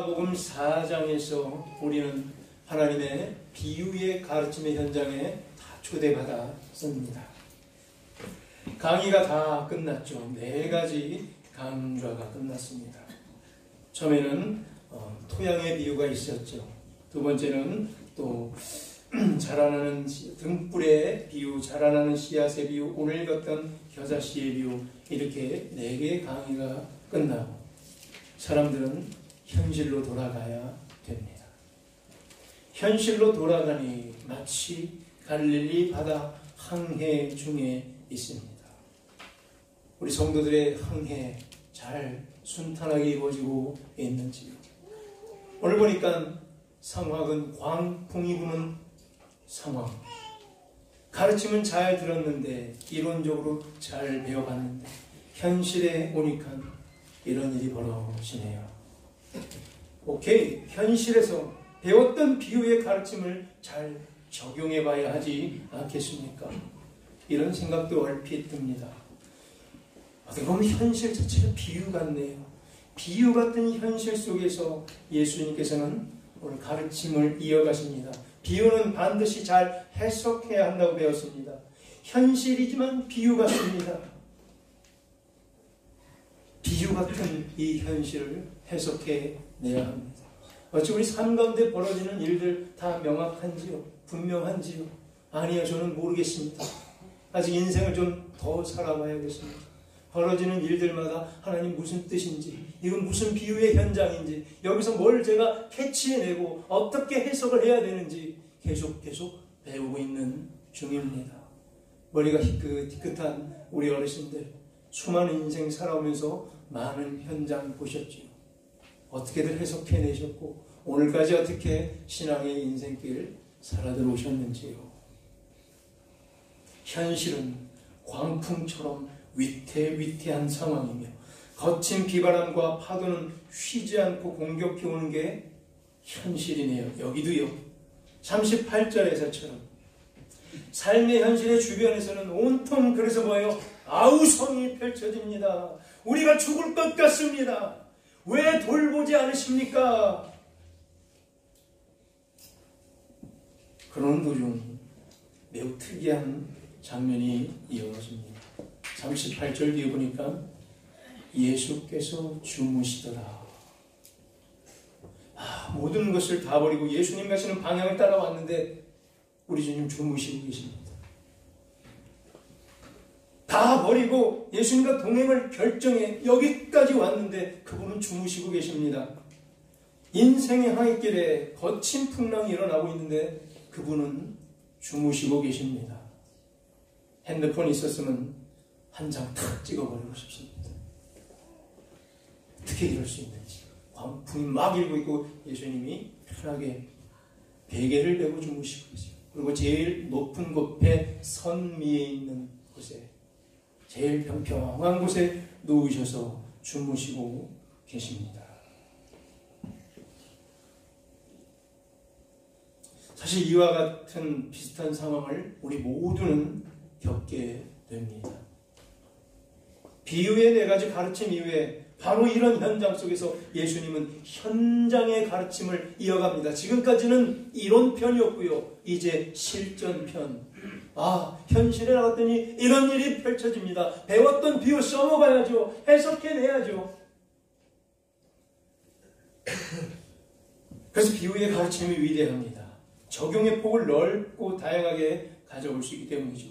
마가복음 4장에서 우리는 하나님의 비유의 가르침의 현장에 다 초대받았습니다. 강의가 다 끝났죠. 4가지 강좌가 끝났습니다. 처음에는 토양의 비유가 있었죠. 두 번째는 또 자라나는 등불의 비유, 자라나는 씨앗의 비유, 오늘 읽었던 겨자씨의 비유, 이렇게 4개의 강의가 끝나고 사람들은 현실로 돌아가야 됩니다. 현실로 돌아가니 마치 갈릴리 바다 항해 중에 있습니다. 우리 성도들의 항해 잘 순탄하게 이루어지고 있는지요? 오늘 보니까 상황은 광풍이 부는 상황. 가르침은 잘 들었는데, 이론적으로 잘 배워봤는데, 현실에 오니까 이런 일이 벌어지네요. 오케이, 현실에서 배웠던 비유의 가르침을 잘 적용해 봐야 하지 않겠습니까? 이런 생각도 얼핏 듭니다. 어떻게 보면 현실 자체가 비유 같네요. 비유 같은 현실 속에서 예수님께서는 오늘 가르침을 이어가십니다. 비유는 반드시 잘 해석해야 한다고 배웠습니다. 현실이지만 비유 같습니다. 비유 같은 이 현실을 해석해내야 합니다. 어찌 우리 삶 가운데 벌어지는 일들 다 명확한지요? 분명한지요? 아니요, 저는 모르겠습니다. 아직 인생을 좀 더 살아봐야겠습니다. 벌어지는 일들마다 하나님 무슨 뜻인지, 이건 무슨 비유의 현장인지, 여기서 뭘 제가 캐치해내고 어떻게 해석을 해야 되는지 계속 배우고 있는 중입니다. 머리가 희끗한 우리 어르신들, 수많은 인생 살아오면서 많은 현장 보셨지요. 어떻게들 해석해내셨고 오늘까지 어떻게 신앙의 인생길 살아 들어오셨는지요. 현실은 광풍처럼 위태위태한 상황이며 거친 비바람과 파도는 쉬지 않고 공격해 오는 게 현실이네요. 여기도요. 38절에서처럼 삶의 현실의 주변에서는 온통 그래서 뭐예요? 아우성이 펼쳐집니다. 우리가 죽을 것 같습니다. 왜 돌보지 않으십니까? 그런 도중 매우 특이한 장면이 이어집니다. 38절 뒤에 보니까 예수께서 주무시더라. 모든 것을 다 버리고 예수님 가시는 방향을 따라왔는데 우리 주님 주무시고 계십니다. 다 버리고 예수님과 동행을 결정해 여기까지 왔는데 그분은 주무시고 계십니다. 인생의 항해길에 거친 풍랑이 일어나고 있는데 그분은 주무시고 계십니다. 핸드폰이 있었으면 한 장 탁 찍어버리고 싶습니다. 어떻게 이럴 수 있는지. 광풍이 막 일고 있고 예수님이 편하게 베개를 메고 주무시고 계세요. 그리고 제일 높은 곳 배 선 위에 있는 곳에 제일 평평한 곳에 누우셔서 주무시고 계십니다. 사실 이와 같은 비슷한 상황을 우리 모두는 겪게 됩니다. 비유의 4가지 가르침 이후에 바로 이런 현장 속에서 예수님은 현장의 가르침을 이어갑니다. 지금까지는 이론편이었고요. 이제 실전편. 현실에 나갔더니 이런 일이 펼쳐집니다. 배웠던 비유 써먹어야죠. 해석해내야죠. 그래서 비유의 가르침이 위대합니다. 적용의 폭을 넓고 다양하게 가져올 수 있기 때문이죠.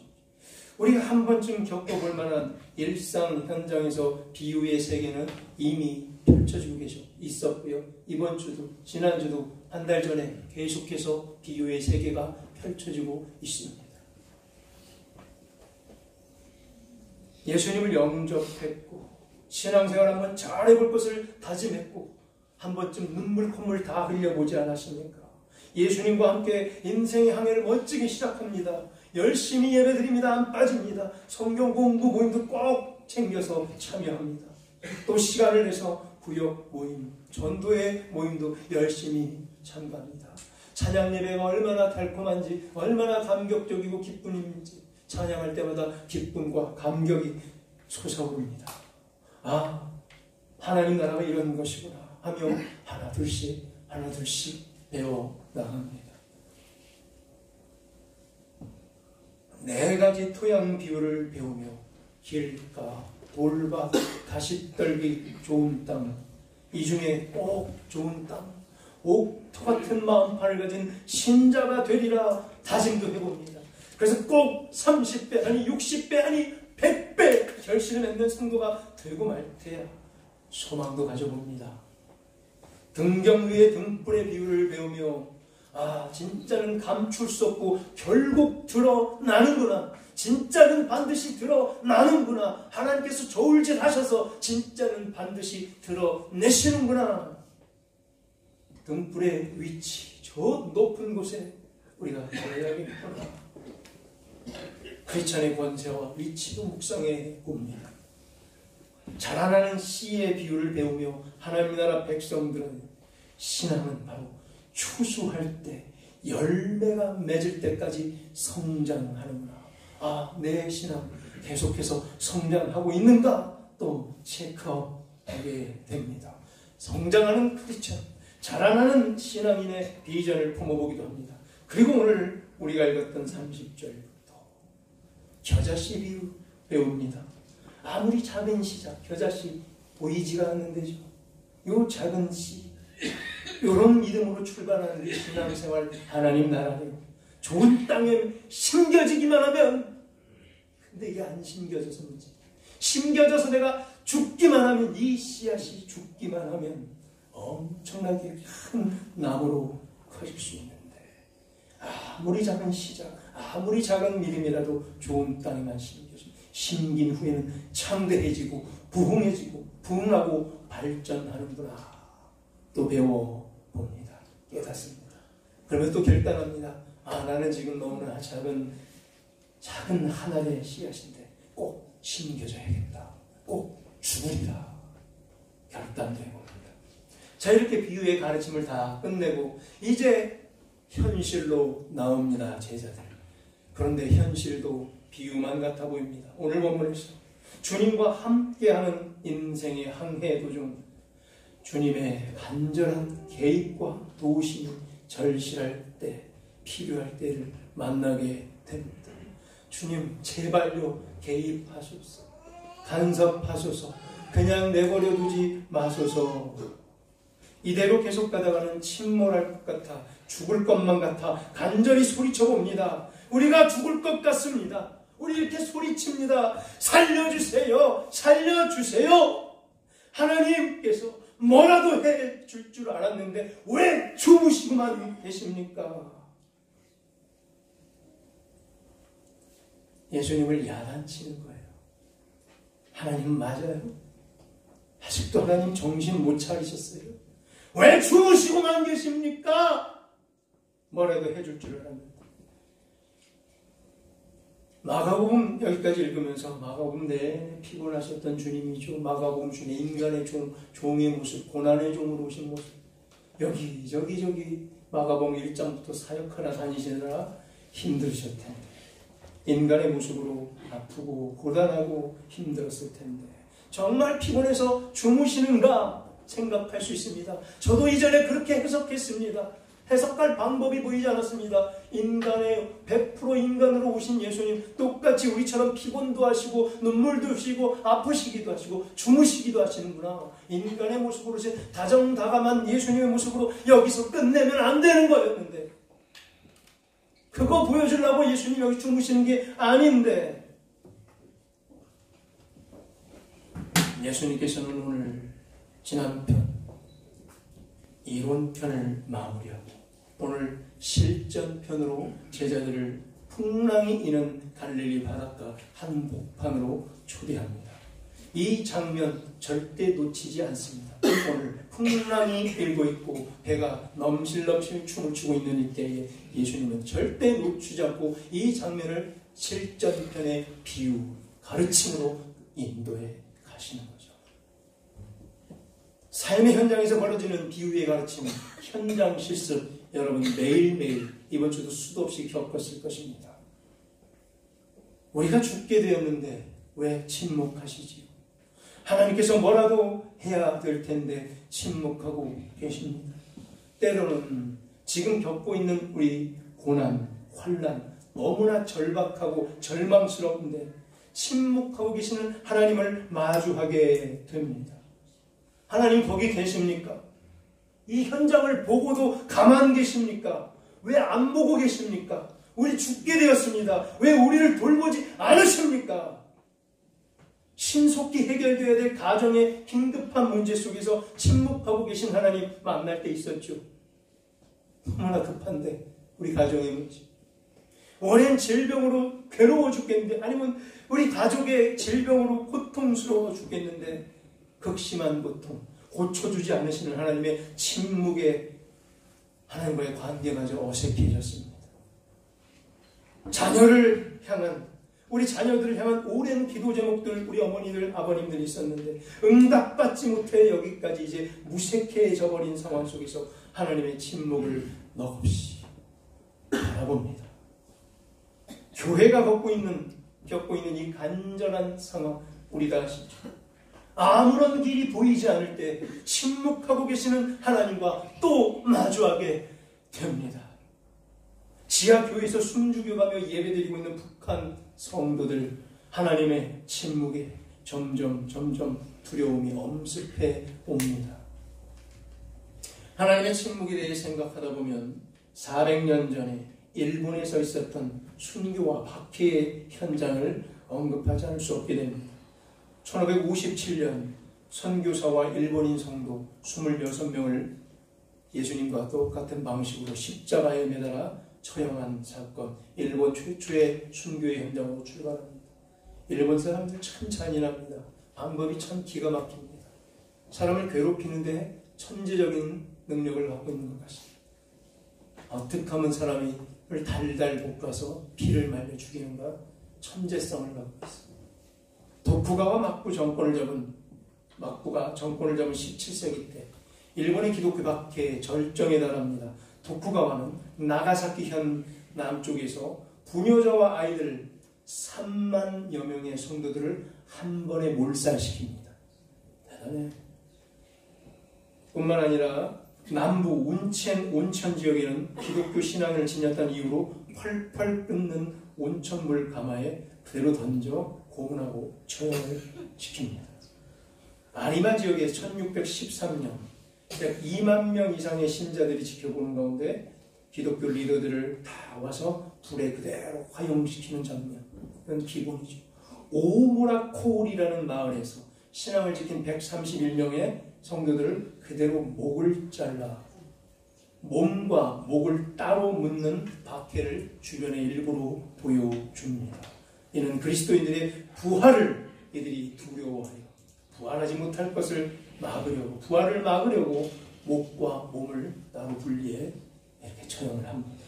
우리가 한 번쯤 겪어볼 만한 일상 현장에서 비유의 세계는 이미 펼쳐지고 있었고요. 이번 주도 지난주도 한 달 전에 계속해서 비유의 세계가 펼쳐지고 있습니다. 예수님을 영접했고 신앙생활 한번 잘해볼 것을 다짐했고 한 번쯤 눈물 콧물 다 흘려보지 않았습니까? 예수님과 함께 인생의 항해를 멋지게 시작합니다. 열심히 예배드립니다. 안 빠집니다. 성경 공부 모임도 꼭 챙겨서 참여합니다. 또 시간을 내서 구역 모임, 전도의 모임도 열심히 참가합니다. 찬양 예배가 얼마나 달콤한지, 얼마나 감격적이고 기쁜 일인지 찬양할 때마다 기쁨과 감격이 솟아오릅니다. 하나님 나라가 이런 것이구나. 하며 하나 둘씩 배워 나갑니다. 네 가지 토양 비유를 배우며 길가, 돌밭, 가시떨기 좋은 땅, 이 중에 꼭 좋은 땅, 옥토 같은 마음판을 가진 신자가 되리라 다짐도 해봅니다. 그래서 꼭 30배 아니 60배 아니 100배 결실을 맺는 성도가 되고 말 때야 소망도 가져봅니다. 등경 위에 등불의 비유를 배우며 진짜는 감출 수 없고 결국 드러나는구나. 진짜는 반드시 드러나는구나. 하나님께서 저울질 하셔서 진짜는 반드시 드러내시는구나. 등불의 위치, 저 높은 곳에 우리가 서야겠구나. 크리스찬의 권세와 위치도 묵상해 봅니다. 자라나는 씨의 비유를 배우며 하나님 나라 백성들은 신앙은 바로 추수할 때 열매가 맺을 때까지 성장하는구나. 내 신앙 계속해서 성장하고 있는가 또 체크하게 됩니다. 성장하는 크리스찬, 자라나는 신앙인의 비전을 품어보기도 합니다. 그리고 오늘 우리가 읽었던 30절부터 겨자씨 비유 배웁니다. 아무리 작은 씨자, 겨자씨 보이지가 않는데죠. 요 작은 씨, 요런 믿음으로 출발하는 신앙생활, 하나님 나라를 좋은 땅에 심겨지기만 하면, 근데 이게 안 심겨져서 문제. 심겨져서 내가 죽기만 하면, 이 씨앗이 죽기만 하면 엄청나게 큰 나무로 커질 수 있는데, 아무리 작은 씨자, 아무리 작은 믿음이라도 좋은 땅에만 심긴 후에는 창대해지고 부흥해지고 부흥하고 발전하는구나. 또 배워봅니다. 깨닫습니다. 그러면 또 결단합니다. 나는 지금 너무나 작은 한 알의 씨앗인데 꼭 심겨져야겠다. 꼭 죽으리라. 결단도 해봅니다. 자, 이렇게 비유의 가르침을 다 끝내고 이제 현실로 나옵니다. 제자들. 그런데 현실도 비유만 같아 보입니다. 오늘 본문에서 주님과 함께하는 인생의 항해 도중 주님의 간절한 개입과 도우심이 절실할 때, 필요할 때를 만나게 됩니다. 주님 제발요 개입하소서, 간섭하소서, 그냥 내버려 두지 마소서. 이대로 계속 가다가는 침몰할 것 같아, 죽을 것만 같아 간절히 소리쳐 봅니다. 우리가 죽을 것 같습니다. 우리 이렇게 소리칩니다. 살려주세요, 살려주세요. 하나님께서 뭐라도 해줄 줄 알았는데 왜 주무시고만 계십니까? 예수님을 야단치는 거예요. 하나님 맞아요? 아직도 하나님 정신 못 차리셨어요? 왜 주무시고만 계십니까? 뭐라도 해줄 줄 알았는데. 마가복음 여기까지 읽으면서 마가복음 내내 피곤하셨던 주님이죠. 마가복음 중에 인간의 종의 모습, 고난의 종으로 오신 모습, 여기 마가복음 1장부터 사역하러 다니시느라 힘들으셨을 텐데, 인간의 모습으로 아프고 고단하고 힘들었을 텐데 정말 피곤해서 주무시는가 생각할 수 있습니다. 저도 이전에 그렇게 해석했습니다. 해석할 방법이 보이지 않았습니다. 100% 인간으로 오신 예수님 똑같이 우리처럼 피곤도 하시고 눈물도 흘리시고 아프시기도 하시고 주무시기도 하시는구나. 인간의 모습으로 오신 다정다감한 예수님의 모습으로 여기서 끝내면 안 되는 거였는데, 그거 보여주려고 예수님 여기 주무시는 게 아닌데, 예수님께서는 오늘 지난편 이론편을 마무리하고 오늘 실전편으로 제자들을 풍랑이 이는 갈릴리 바닷가 한복판으로 초대합니다. 이 장면 절대 놓치지 않습니다. 오늘 풍랑이 일고 있고 배가 넘실넘실 춤을 추고 있는 이때에 예수님은 절대 놓치지 않고 이 장면을 실전편의 비유, 가르침으로 인도해 가시는 거죠. 삶의 현장에서 벌어지는 비유의 가르침은 현장 실습, 여러분 매일매일 이번 주도 수도 없이 겪었을 것입니다. 우리가 죽게 되었는데 왜 침묵하시지요? 하나님께서 뭐라도 해야 될 텐데 침묵하고 계십니다. 때로는 지금 겪고 있는 우리 고난, 환난, 너무나 절박하고 절망스러운데 침묵하고 계시는 하나님을 마주하게 됩니다. 하나님 거기 계십니까? 이 현장을 보고도 가만 계십니까? 왜 안 보고 계십니까? 우리 죽게 되었습니다. 왜 우리를 돌보지 않으십니까? 신속히 해결되어야 될 가정의 긴급한 문제 속에서 침묵하고 계신 하나님 만날 때 있었죠. 너무나 급한데 우리 가정의 문제, 오랜 질병으로 괴로워 죽겠는데, 아니면 우리 가족의 질병으로 고통스러워 죽겠는데 극심한 고통 고쳐주지 않으시는 하나님의 침묵에 하나님과의 관계마저 어색해졌습니다. 자녀를 향한, 우리 자녀들을 향한 오랜 기도 제목들, 우리 어머니들 아버님들이 있었는데 응답받지 못해 여기까지 이제 무색해져 버린 상황 속에서 하나님의 침묵을 넋없이 바라봅니다. 교회가 겪고 있는 이 간절한 상황 우리 다 아시죠? 아무런 길이 보이지 않을 때 침묵하고 계시는 하나님과 또 마주하게 됩니다. 지하교회에서 숨죽여가며 예배드리고 있는 북한 성도들, 하나님의 침묵에 점점 두려움이 엄습해 옵니다. 하나님의 침묵에 대해 생각하다 보면 400년 전에 일본에서 있었던 순교와 박해의 현장을 언급하지 않을 수 없게 됩니다. 1557년 선교사와 일본인 성도 26명을 예수님과 똑같은 방식으로 십자가에 매달아 처형한 사건, 일본 최초의 순교의 현장으로 출발합니다. 일본 사람들 참 잔인합니다. 방법이 참 기가 막힙니다. 사람을 괴롭히는데 천재적인 능력을 갖고 있는 것 같습니다. 어떻게 하면 사람을 달달 볶아서 피를 말려 죽이는가, 천재성을 갖고 있습니다. 도쿠가와 막부가 정권을 잡은 17세기 때 일본의 기독교 박해의 절정에 달합니다. 도쿠가와는 나가사키 현 남쪽에서 부녀자와 아이들 3만여 명의 성도들을 한 번에 몰살시킵니다. 대단해. 뿐만 아니라 남부 온천 지역에는 기독교 신앙을 지녔다는 이유로 펄펄 끓는 온천물 가마에 그대로 던져 고문하고 처형을 시킵니다. 아리마 지역에서 1613년 약 2만 명 이상의 신자들이 지켜보는 가운데 기독교 리더들을 다 와서 불에 그대로 화용시키는 장면, 그건 기본이죠. 오무라코울이라는 마을에서 신앙을 지킨 131명의 성도들을 그대로 목을 잘라 몸과 목을 따로 묶는 박해를 주변에 일부러 보여줍니다. 이는 그리스도인들의 부활을 이들이 두려워하여 부활하지 못할 것을 막으려고, 부활을 막으려고 목과 몸을 따로 분리해 이렇게 처형을 합니다.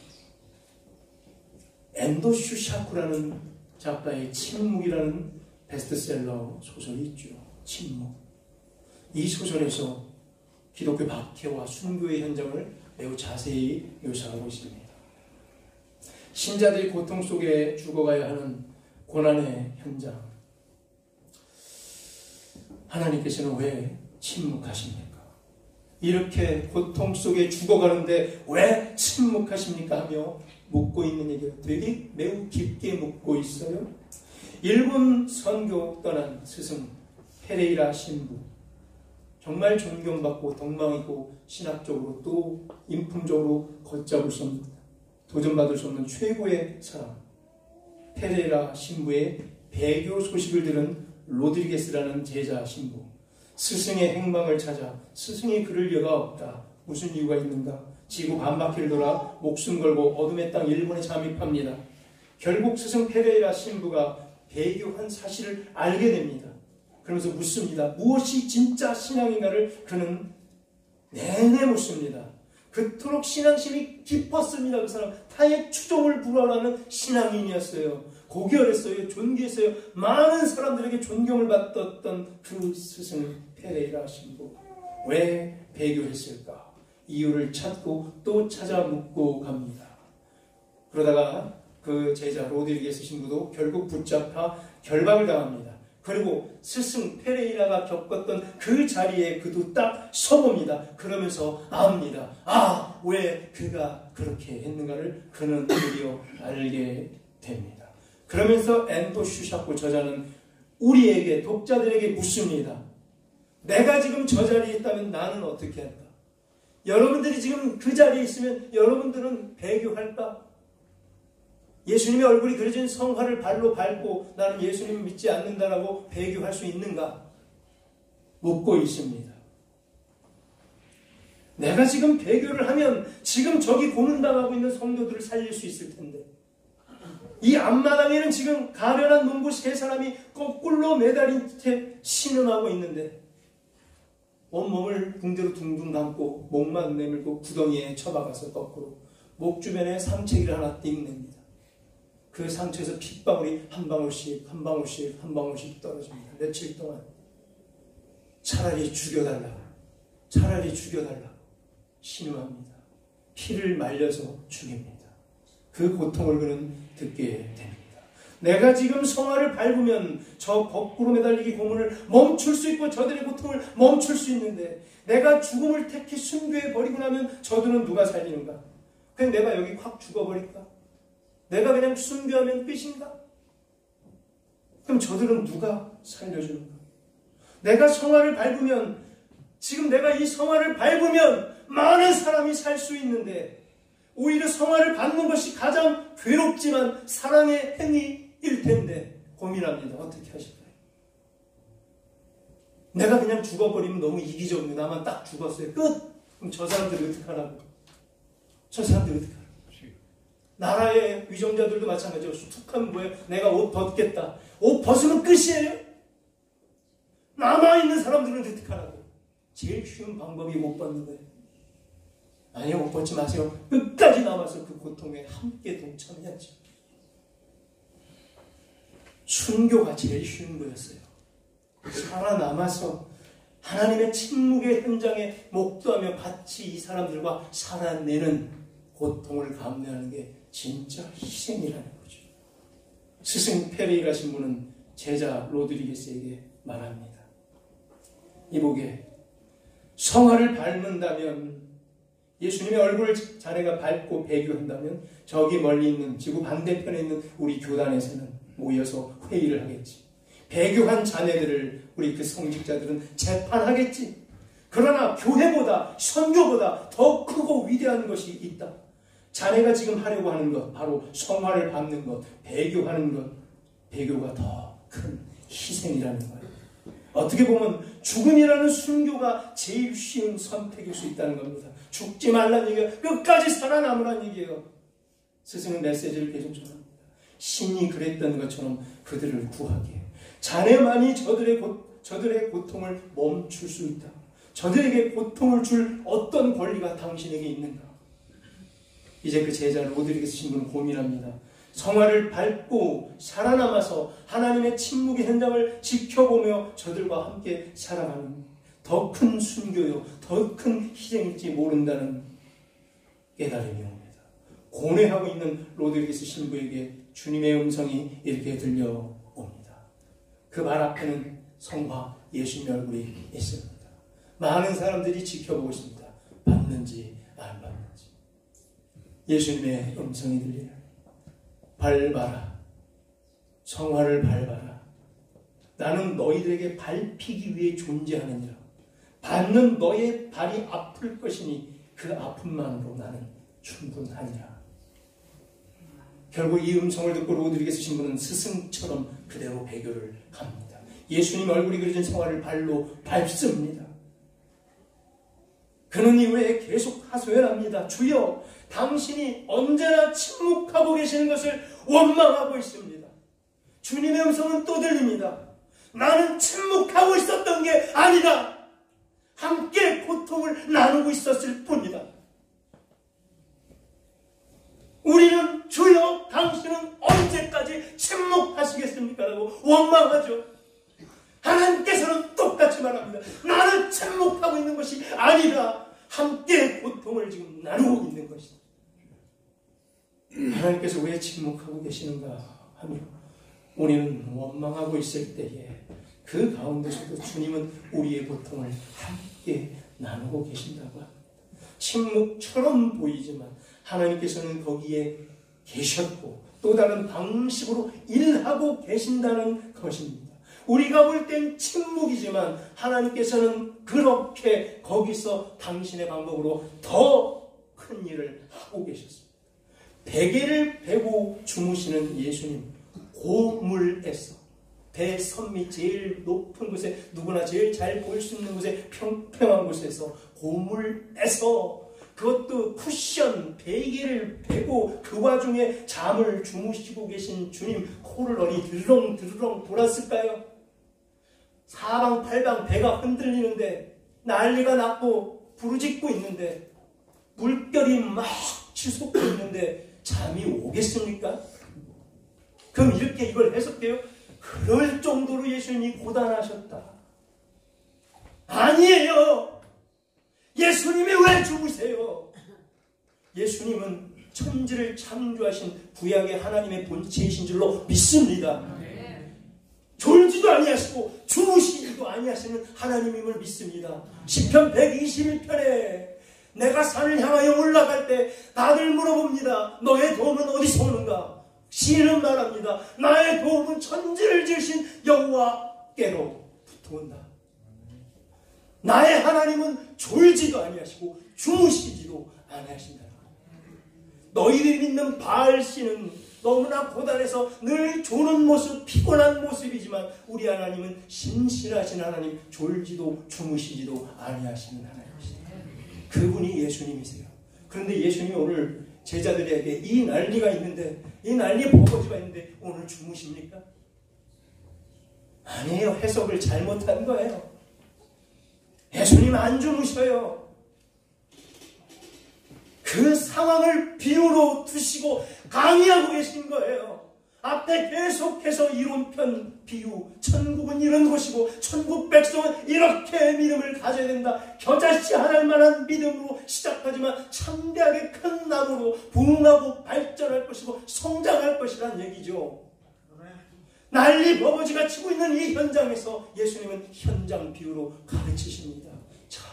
엔도 슈샤쿠라는 작가의 침묵이라는 베스트셀러 소설이 있죠. 침묵. 이 소설에서 기독교 박해와 순교의 현장을 매우 자세히 묘사하고 있습니다. 신자들이 고통 속에 죽어가야 하는 고난의 현장, 하나님께서는 왜 침묵하십니까? 이렇게 고통 속에 죽어가는데 왜 침묵하십니까? 하며 묻고 있는 얘기가 되게 매우 깊게 묻고 있어요. 일본 선교 떠난 스승 페레이라 신부, 정말 존경받고 덕망이고 신학적으로 또 인품적으로 걷잡을 수 없는, 도전받을 수 없는 최고의 사람 페레이라 신부의 배교 소식을 들은 로드리게스라는 제자 신부, 스승의 행방을 찾아 스승이 그럴 리가 없다, 무슨 이유가 있는가, 지구 반바퀴를 돌아 목숨 걸고 어둠의 땅 일본에 잠입합니다. 결국 스승 페레이라 신부가 배교한 사실을 알게 됩니다. 그러면서 묻습니다. 무엇이 진짜 신앙인가를 그는 내내 묻습니다. 그토록 신앙심이 깊었습니다. 그 사람 타의 추종을 불허하는 신앙인이었어요. 고결했어요. 존귀했어요. 많은 사람들에게 존경을 받았던 그 스승 페레이라 신부, 왜 배교했을까? 이유를 찾고 또 찾아 묻고 갑니다. 그러다가 그 제자 로드리게스 신부도 결국 붙잡아 결박을 당합니다. 그리고 스승 페레이라가 겪었던 그 자리에 그도 딱 서봅니다. 그러면서 압니다. 아, 왜 그가 그렇게 했는가를 그는 드디어 알게 됩니다. 그러면서 엔토 슈샤코 저자는 우리에게, 독자들에게 묻습니다. 내가 지금 저 자리에 있다면 나는 어떻게 할까? 여러분들이 지금 그 자리에 있으면 여러분들은 배교할까? 예수님의 얼굴이 그려진 성화를 발로 밟고 나는 예수님을 믿지 않는다라고 배교할 수 있는가? 묻고 있습니다. 내가 지금 배교를 하면 지금 저기 고문당하고 있는 성도들을 살릴 수 있을 텐데, 이 앞마당에는 지금 가련한 농부 세 사람이 거꾸로 매달린 채 신음하고 있는데 온몸을 붕대로 둥둥 감고 목만 내밀고 구덩이에 처박아서 거꾸로 목 주변에 상처기를 하나 띵 냅니다. 그 상처에서 핏방울이 한 방울씩 한 방울씩 한 방울씩 떨어집니다. 며칠 동안 차라리 죽여달라고 신음합니다. 피를 말려서 죽입니다. 그 고통을 그는 듣게 됩니다. 내가 지금 성화를 밟으면 저 거꾸로 매달리기 고문을 멈출 수 있고 저들의 고통을 멈출 수 있는데, 내가 죽음을 택해 순교해 버리고 나면 저들은 누가 살리는가? 그냥 내가 여기 확 죽어버릴까? 내가 그냥 순교하면 끝인가? 그럼 저들은 누가 살려주는가? 내가 성화를 밟으면, 지금 내가 이 성화를 밟으면 많은 사람이 살 수 있는데 오히려 성화를 밟는 것이 가장 괴롭지만 사랑의 행위일 텐데 고민합니다. 어떻게 하실까요? 내가 그냥 죽어버리면 너무 이기적이고 나만 딱 죽었어요. 끝! 그럼 저 사람들이 어떻게 하라고? 나라의 위정자들도 마찬가지로 툭하면 뭐예요? 내가 옷 벗겠다. 옷 벗으면 끝이에요? 남아있는 사람들은 어떻게 하라고? 제일 쉬운 방법이 못 벗는 거예요. 아니요, 못 벗지 마세요. 끝까지 남아서 그 고통에 함께 동참해야죠. 순교가 제일 쉬운 거였어요. 살아남아서 하나님의 침묵의 현장에 목도하며 같이 이 사람들과 살아내는 고통을 감내하는 게 진짜 희생이라는 거죠. 스승 페레이라 신부는 제자 로드리게스에게 말합니다. 이보게, 성화를 밟는다면, 예수님의 얼굴을 자네가 밟고 배교한다면 저기 멀리 있는 지구 반대편에 있는 우리 교단에서는 모여서 회의를 하겠지. 배교한 자네들을 우리 그 성직자들은 재판하겠지. 그러나 교회보다, 선교보다 더 크고 위대한 것이 있다. 자네가 지금 하려고 하는 것, 바로 성화를 밟는 것, 배교하는 것, 배교가 더 큰 희생이라는 거예요. 어떻게 보면 죽음이라는 순교가 제일 쉬운 선택일 수 있다는 겁니다. 죽지 말란 얘기예요. 끝까지 살아남으란 얘기예요. 스승은 메시지를 계속 전합니다. 신이 그랬던 것처럼 그들을 구하게. 자네만이 저들의 고통을 멈출 수 있다. 저들에게 고통을 줄 어떤 권리가 당신에게 있는가? 이제 그 제자 로드리게스 신부는 고민합니다. 성화를 밟고 살아남아서 하나님의 침묵의 현장을 지켜보며 저들과 함께 살아가는 더 큰 순교요, 더 큰 희생일지 모른다는 깨달음이 옵니다. 고뇌하고 있는 로드리게스 신부에게 주님의 음성이 이렇게 들려옵니다. 그 말 앞에는 성화 예수님의 얼굴이 있습니다. 많은 사람들이 지켜보고 있습니다. 받는지 안 받는지. 예수님의 음성이 들리는, 밟아라. 성화를 밟아라. 나는 너희들에게 밟히기 위해 존재하느니라. 밟는 너의 발이 아플 것이니 그 아픔만으로 나는 충분하니라. 결국 이 음성을 듣고 로드리게스 신부는 스승처럼 그대로 배교를 합니다. 예수님 얼굴이 그려진 성화를 발로 밟습니다. 그는 이후에 계속 하소연합니다. 주여, 당신이 언제나 침묵하고 계시는 것을 원망하고 있습니다. 주님의 음성은 또 들립니다. 나는 침묵하고 있었던 게 아니다. 함께 고통을 나누고 있었을 뿐이다. 우리는 주여, 당신은 언제까지 침묵하시겠습니까? 라고 원망하죠. 하나님께서는 똑같이 말합니다. 나는 침묵하고 있는 것이 아니라 함께 고통을 지금 나누고 있는 것이다. 하나님께서 왜 침묵하고 계시는가 하며 우리는 원망하고 있을 때에 그 가운데서도 주님은 우리의 고통을 함께 나누고 계신다고 합니다. 침묵처럼 보이지만 하나님께서는 거기에 계셨고 또 다른 방식으로 일하고 계신다는 것입니다. 우리가 볼 땐 침묵이지만 하나님께서는 그렇게 거기서 당신의 방법으로 더 큰 일을 하고 계셨습니다. 베개를 베고 주무시는 예수님, 고물에서 배 선미 제일 높은 곳에 누구나 제일 잘 볼 수 있는 곳에 평평한 곳에서 고물에서 그것도 쿠션 베개를 베고 그 와중에 잠을 주무시고 계신 주님, 코를 어디 드르렁 돌았을까요? 사방팔방 배가 흔들리는데 난리가 났고 부르짖고 있는데 물결이 막 치솟고 있는데 잠이 오겠습니까? 그럼 이렇게 이걸 해석해요? 그럴 정도로 예수님이 고단하셨다. 아니에요. 예수님이 왜 주무세요? 예수님은 천지를 창조하신 구약의 하나님의 본체이신 줄로 믿습니다. 졸지도 아니하시고 주무시지도 아니하시는 하나님임을 믿습니다. 시편 121편에 내가 산을 향하여 올라갈 때 다들 물어봅니다. 너의 도움은 어디서 오는가? 시인은 말합니다. 나의 도움은 천지를 지으신 여호와께로부터 온다. 나의 하나님은 졸지도 아니하시고 주무시지도 아니하신다. 너희들이 믿는 바알씨는 너무나 고단해서 늘 조는 모습, 피곤한 모습이지만 우리 하나님은 신실하신 하나님, 졸지도 주무시지도 아니하시는 하나님이시다. 그분이 예수님이세요. 그런데 예수님이 오늘 제자들에게 이 난리가 있는데, 이 난리 버거지가 있는데 오늘 주무십니까? 아니에요. 해석을 잘못한 거예요. 예수님 안 주무셔요. 그 상황을 비유로 두시고 강의하고 계신 거예요. 앞에 계속해서 이론편 비유, 천국은 이런 곳이고 천국 백성은 이렇게 믿음을 가져야 된다. 겨자씨 하나할 만한 믿음으로 시작하지만 창대하게 큰 나무로 부흥하고 발전할 것이고 성장할 것이란 얘기죠. 난리 버거지가 치고 있는 이 현장에서 예수님은 현장 비유로 가르치십니다. 자,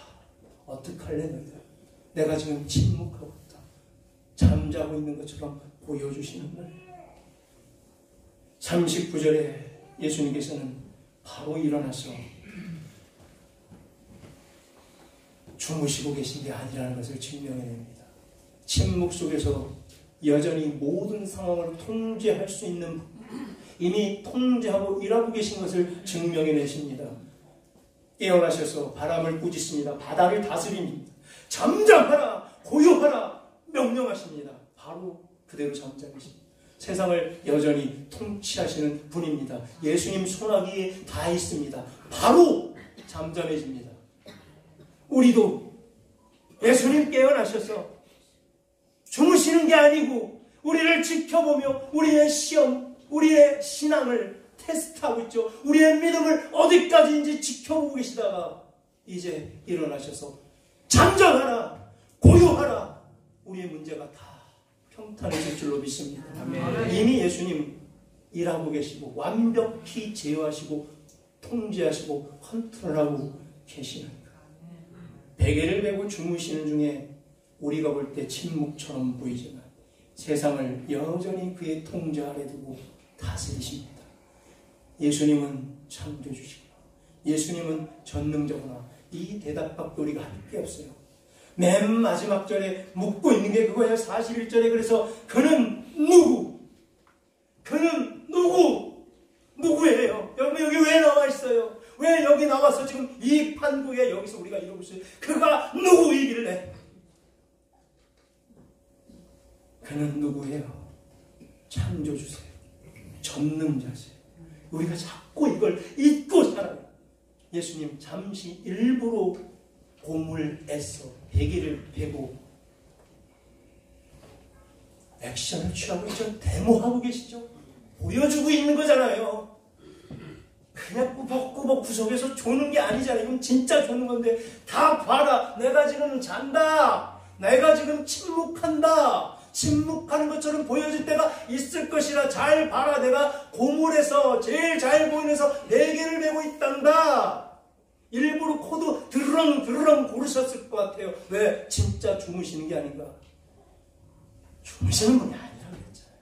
어떡할래 너희들? 내가 지금 침묵하고 있다. 잠자고 있는 것처럼 보여주시는 거예요. 39절에 예수님께서는 바로 일어나서 주무시고 계신 게 아니라는 것을 증명해냅니다. 침묵 속에서 여전히 모든 상황을 통제할 수 있는, 이미 통제하고 일하고 계신 것을 증명해내십니다. 깨어나셔서 바람을 꾸짖습니다. 바다를 다스립니다. 잠잠하라, 고요하라 명령하십니다. 바로 그대로 잠잠이십니다. 세상을 여전히 통치하시는 분입니다. 예수님 손아귀에 다 있습니다. 바로 잠잠해집니다. 우리도 예수님 깨어나셔서 주무시는 게 아니고 우리를 지켜보며 우리의 시험, 우리의 신앙을 테스트하고 있죠. 우리의 믿음을 어디까지인지 지켜보고 계시다가 이제 일어나셔서 잠잠하라, 고요하라, 우리의 문제가 다 평탄해질 줄로 믿습니다. 아멘. 이미 예수님 일하고 계시고 완벽히 제어하시고 통제하시고 컨트롤하고 계시는 거예요. 베개를 베고 주무시는 중에 우리가 볼 때 침묵처럼 보이지만 세상을 여전히 그의 통제 아래 두고 다스리십니다. 예수님은 창조주시고 예수님은 전능자구나. 이 대답밖에 우리가 할 게 없어요. 맨 마지막 절에 묻고 있는 게 그거예요. 41절에 그래서 그는 누구? 그는 누구? 누구예요? 여러분 여기 왜 나와 있어요? 왜 여기 나와서 지금 이 판국에 여기서 우리가 이러고 있어요? 그가 누구이길래? 그는 누구예요? 창조주세요. 전능자세요. 우리가 자꾸 이걸 잊고 살아요. 예수님 잠시 일부러 고물에서 베개를 베고 액션을 취하고 있죠. 데모하고 계시죠. 보여주고 있는 거잖아요. 그냥 꾸벅꾸벅 구석에서 조는 게 아니잖아요. 이건 진짜 조는 건데 다 봐라. 내가 지금 잔다. 내가 지금 침묵한다. 침묵하는 것처럼 보여질 때가 있을 것이라 잘 봐라. 내가 고물에서 제일 잘 보이는 데서 4개를 메고 있단다. 일부러 코도 드르렁 고르셨을 것 같아요. 왜? 진짜 주무시는 게 아닌가. 주무시는 분이 아니라고 했잖아요.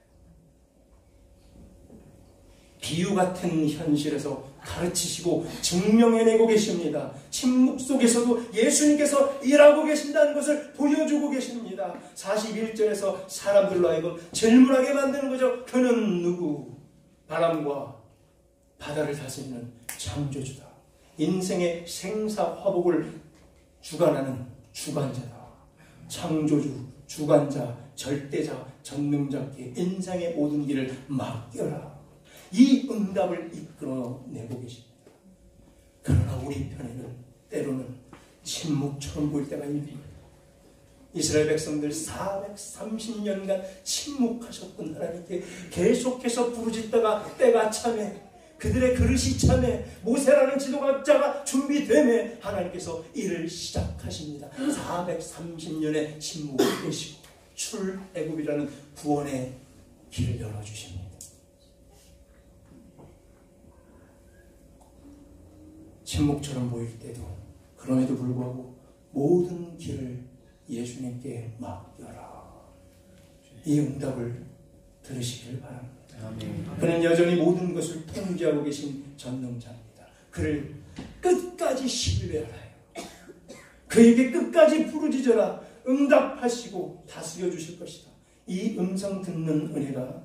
비유 같은 현실에서 가르치시고 증명해내고 계십니다. 침묵 속에서도 예수님께서 일하고 계신다는 것을 보여주고 계십니다. 41절에서 사람들로 하여금 질문하게 만드는 거죠. 그는 누구? 바람과 바다를 다스리는 창조주다. 인생의 생사화복을 주관하는 주관자다. 창조주, 주관자, 절대자, 전능자께 인생의 모든 길을 맡겨라. 이 응답을 이끌어내고 계십니다. 그러나 우리 편에는 때로는 침묵처럼 보일 때가 있습니다. 이스라엘 백성들 430년간 침묵하셨던 하나님께 계속해서 부르짖다가 때가 차매, 그들의 그릇이 차매, 모세라는 지도자가 준비되매 하나님께서 일을 시작하십니다. 430년의 침묵을 깨시고 출애굽이라는 구원의 길을 열어주십니다. 침묵처럼 보일 때도 그럼에도 불구하고 모든 길을 예수님께 맡겨라. 이 응답을 들으시길 바랍니다. 아멘. 그는 여전히 모든 것을 통제하고 계신 전능자입니다. 그를 끝까지 신뢰하라요. 그에게 끝까지 부르짖어라. 응답하시고 다스려 주실 것이다. 이 음성 듣는 은혜가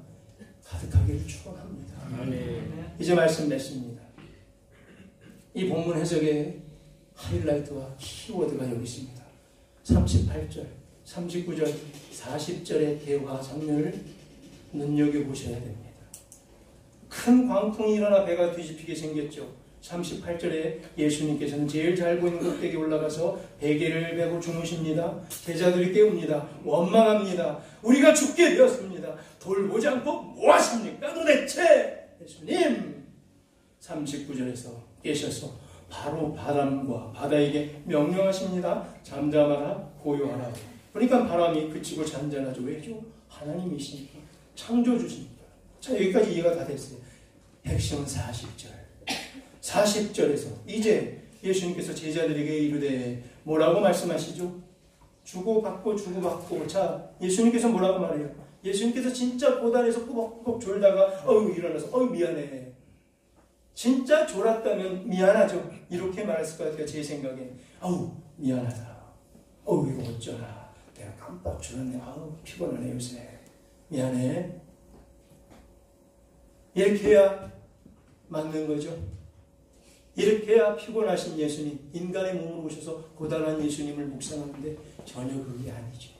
가득하기를 축원합니다. 아멘. 이제 말씀 맺습니다. 이 본문 해석의 하이라이트와 키워드가 여기 있습니다. 38절, 39절, 40절의 대화 장면을 눈여겨보셔야 됩니다. 큰 광풍이 일어나 배가 뒤집히게 생겼죠. 38절에 예수님께서는 제일 잘 보이는 꼭대기에 올라가서 베개를 메고 주무십니다. 제자들이 깨웁니다. 원망합니다. 우리가 죽게 되었습니다. 돌보지 않고 뭐 하십니까 도대체? 예수님! 39절에서 깨셔서 바로 바람과 바다에게 명령하십니다. 잠잠하라, 고요하라. 그러니까 바람이 그치고 잔잔하죠. 왜죠? 하나님이시니까, 창조주시니까. 자, 여기까지 이해가 다 됐어요. 핵심은 40절. 40절에서 이제 예수님께서 제자들에게 이르되 뭐라고 말씀하시죠? 주고받고 주고받고. 자, 예수님께서 뭐라고 말해요? 예수님께서 진짜 고단에서 꾸벅꾸벅 졸다가 일어나서 미안해. 진짜 졸았다면 미안하죠. 이렇게 말했을 것 같아요. 제 생각엔. 미안하다. 이거 어쩌나. 내가 깜빡 졸았네. 피곤하네 요새. 미안해. 이렇게 해야 맞는 거죠. 이렇게 해야 피곤하신 예수님, 인간의 몸으로 오셔서 고단한 예수님을 묵상하는데 전혀 그게 아니죠.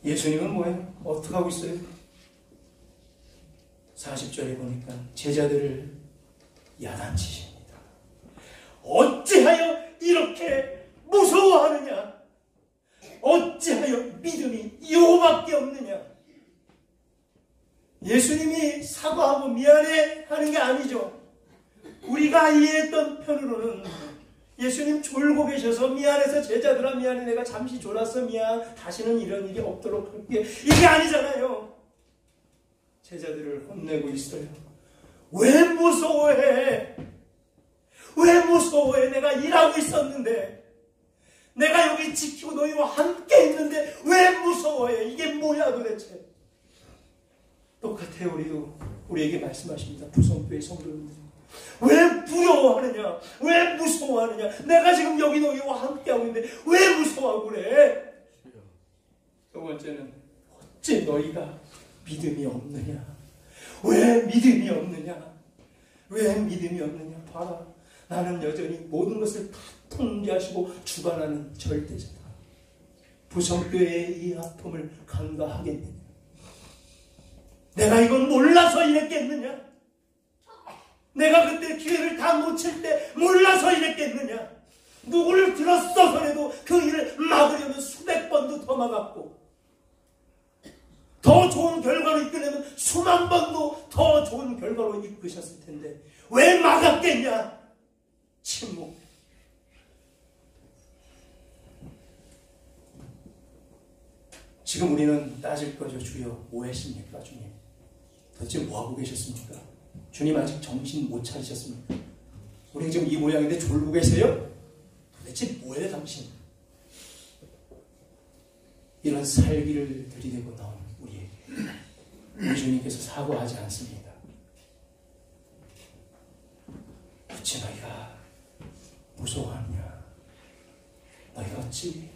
예수님은 뭐예요? 어떻게 하고 있어요? 40절에 보니까 제자들을 야단치십니다. 어찌하여 이렇게 무서워하느냐? 어찌하여 믿음이 이거밖에 없느냐? 예수님이 사과하고 미안해 하는 게 아니죠. 우리가 이해했던 편으로는 예수님 졸고 계셔서 미안해서 제자들아 미안해, 내가 잠시 졸았어, 미안, 다시는 이런 일이 없도록 할게, 이게 아니잖아요. 제자들을 혼내고 있어요. 왜 무서워해? 왜 무서워해? 내가 일하고 있었는데, 내가 여기 지키고 너희와 함께 있는데 왜 무서워해? 이게 뭐야 도대체? 똑같아요. 우리에게 말씀하십니다. 부성교회 성도님들, 왜 두려워하느냐? 왜 무서워하느냐? 내가 지금 여기 너희와 함께하고 있는데 왜 무서워하고 그래? 두 번째는 어째 너희가 믿음이 없느냐? 왜 믿음이 없느냐? 왜 믿음이 없느냐? 봐라, 나는 여전히 모든 것을 다 통제하시고 주관하는 절대자다. 부성교회의 이 아픔을 간과하겠느냐? 내가 이건 몰라서 이랬겠느냐? 내가 그때 기회를 다 놓칠 때 몰라서 이랬겠느냐? 누구를 들었어서라도 그 일을 막으려면 수백 번도 더 막았고, 더 좋은 결과로 이끌려면 수만 번도 더 좋은 결과로 이끄셨을 텐데 왜 막았겠냐? 침묵. 지금 우리는 따질 거죠. 주여 뭐 했습니까 주님? 도대체 뭐하고 계셨습니까? 주님 아직 정신 못 차리셨습니까? 우리 지금 이 모양인데 졸고 계세요? 도대체 뭐예요 당신? 이런 살기를 들이대고 나온 우리에게 우리 주님께서 사과하지 않습니다. 어찌 너희가 무서워하느냐? 너희가 어찌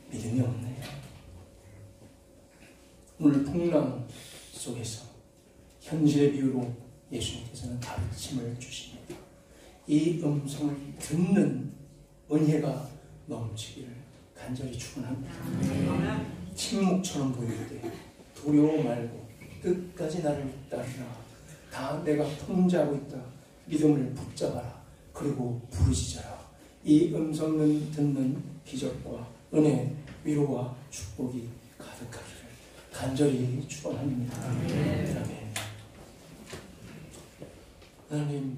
믿음이 없네? 오늘 풍랑 속에서 현실의 비유로 예수님께서는 가르침을 주십니다. 이 음성을 듣는 은혜가 넘치기를 간절히 축원합니다. 침묵처럼 보일 때 두려워 말고 끝까지 나를 따르라. 다 내가 통제하고 있다. 믿음을 붙잡아라. 그리고 부르짖어라. 이 음성을 듣는 기적과 은혜, 위로와 축복이 가득하기를 간절히 축원합니다. 아멘. 하나님